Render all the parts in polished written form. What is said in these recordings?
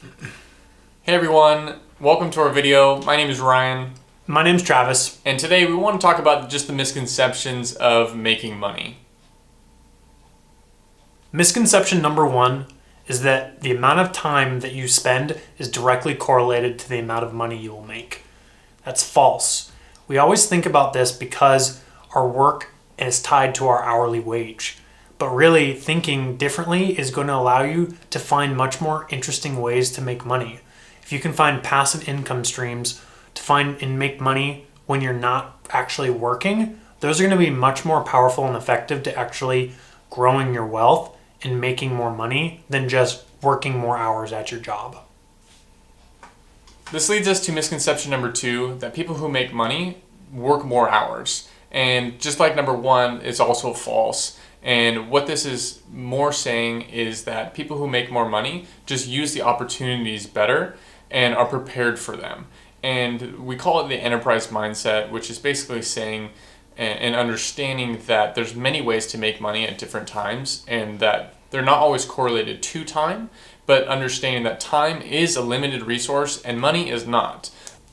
Hey everyone, welcome to our video. My name is Ryan. My name's Travis. And today we want to talk about just the misconceptions of making money. Misconception number one is that the amount of time that you spend is directly correlated to the amount of money you will make. That's false. We always think about this because our work is tied to our hourly wage. But really, thinking differently is going to allow you to find much more interesting ways to make money. If you can find passive income streams to find and make money when you're not actually working, those are going to be much more powerful and effective to actually growing your wealth and making more money than just working more hours at your job. This leads us to misconception number two, that people who make money work more hours. And just like number one, it's also false. And what this is more saying is that people who make more money just use the opportunities better and are prepared for them. And we call it the enterprise mindset, which is basically saying and understanding that there's many ways to make money at different times and that they're not always correlated to time, but understanding that time is a limited resource and money is not.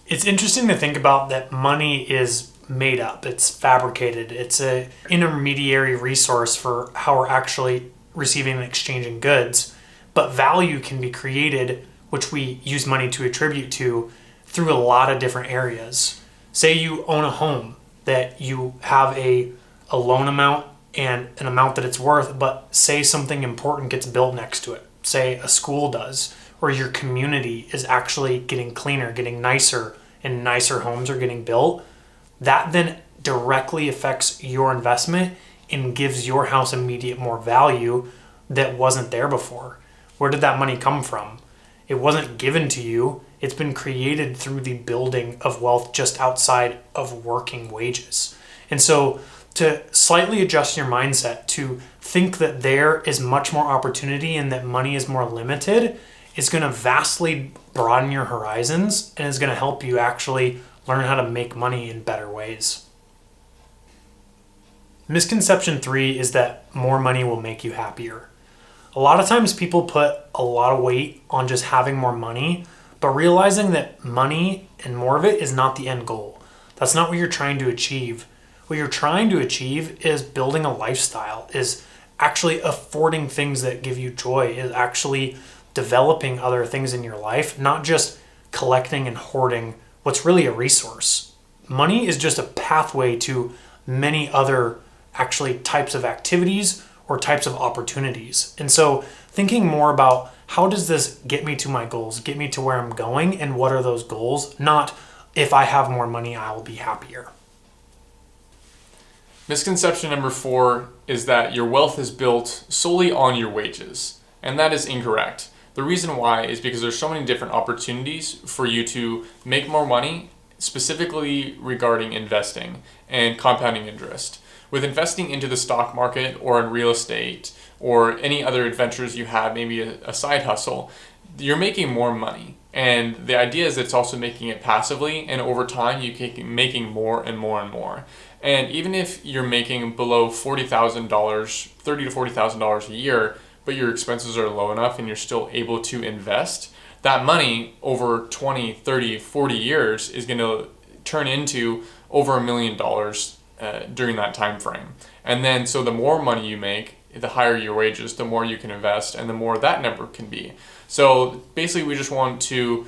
It's interesting to think about that money is made up, it's fabricated, it's an intermediary resource for how we're actually receiving and exchanging goods, but value can be created, which we use money to attribute to, through a lot of different areas. Say you own a home that you have a loan amount and an amount that it's worth, but say something important gets built next to it. Say a school does, or your community is actually getting cleaner, getting nicer, and nicer homes are getting built. That then directly affects your investment and gives your house immediate more value that wasn't there before. Where did that money come from? It wasn't given to you. It's been created through the building of wealth just outside of working wages. And so to slightly adjust your mindset to think that there is much more opportunity and that money is more limited is going to vastly broaden your horizons and is going to help you actually learn how to make money in better ways. Misconception 3 is that more money will make you happier. A lot of times people put a lot of weight on just having more money, but realizing that money and more of it is not the end goal. That's not what you're trying to achieve. What you're trying to achieve is building a lifestyle, is actually affording things that give you joy, is actually developing other things in your life, not just collecting and hoarding what's really a resource. Money is just a pathway to many other actually types of activities or types of opportunities. And so thinking more about how does this get me to my goals, get me to where I'm going, and what are those goals? Not if I have more money, I will be happier. Misconception number 4 is that your wealth is built solely on your wages. And that is incorrect. The reason why is because there's so many different opportunities for you to make more money, specifically regarding investing and compounding interest. With investing into the stock market or in real estate or any other adventures you have, maybe a side hustle, you're making more money. And the idea is it's also making it passively, and over time you keep making more and more and more. And even if you're making below $40,000, $30,000 to $40,000 a year, but your expenses are low enough and you're still able to invest, that money over 20, 30, 40 years is going to turn into over $1 million during that time frame. And then so the more money you make, the higher your wages, the more you can invest, and the more that number can be. So basically we just want to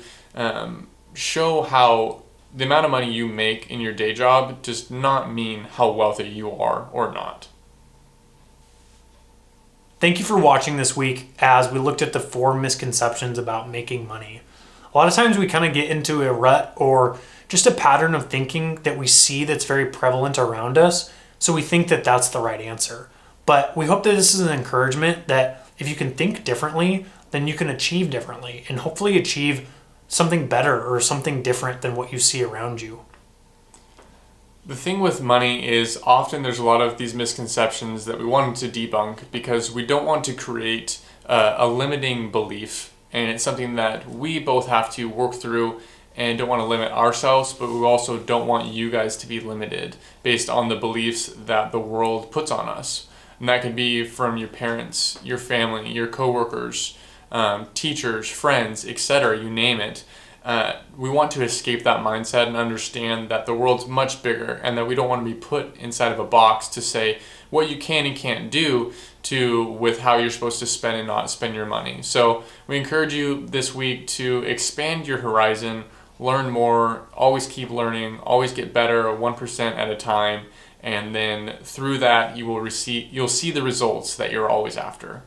show how the amount of money you make in your day job does not mean how wealthy you are or not. Thank you for watching this week as we looked at the 4 misconceptions about making money. A lot of times we kind of get into a rut or just a pattern of thinking that we see that's very prevalent around us, so we think that that's the right answer. But we hope that this is an encouragement that if you can think differently, then you can achieve differently and hopefully achieve something better or something different than what you see around you. The thing with money is often there's a lot of these misconceptions that we wanted to debunk because we don't want to create a limiting belief, and it's something that we both have to work through and don't want to limit ourselves, but we also don't want you guys to be limited based on the beliefs that the world puts on us. And that could be from your parents, your family, your coworkers, teachers, friends, etc., you name it. We want to escape that mindset and understand that the world's much bigger and that we don't want to be put inside of a box to say what you can and can't do with how you're supposed to spend and not spend your money. So we encourage you this week to expand your horizon, learn more, always keep learning, always get better 1% at a time, and then through that you'll see the results that you're always after.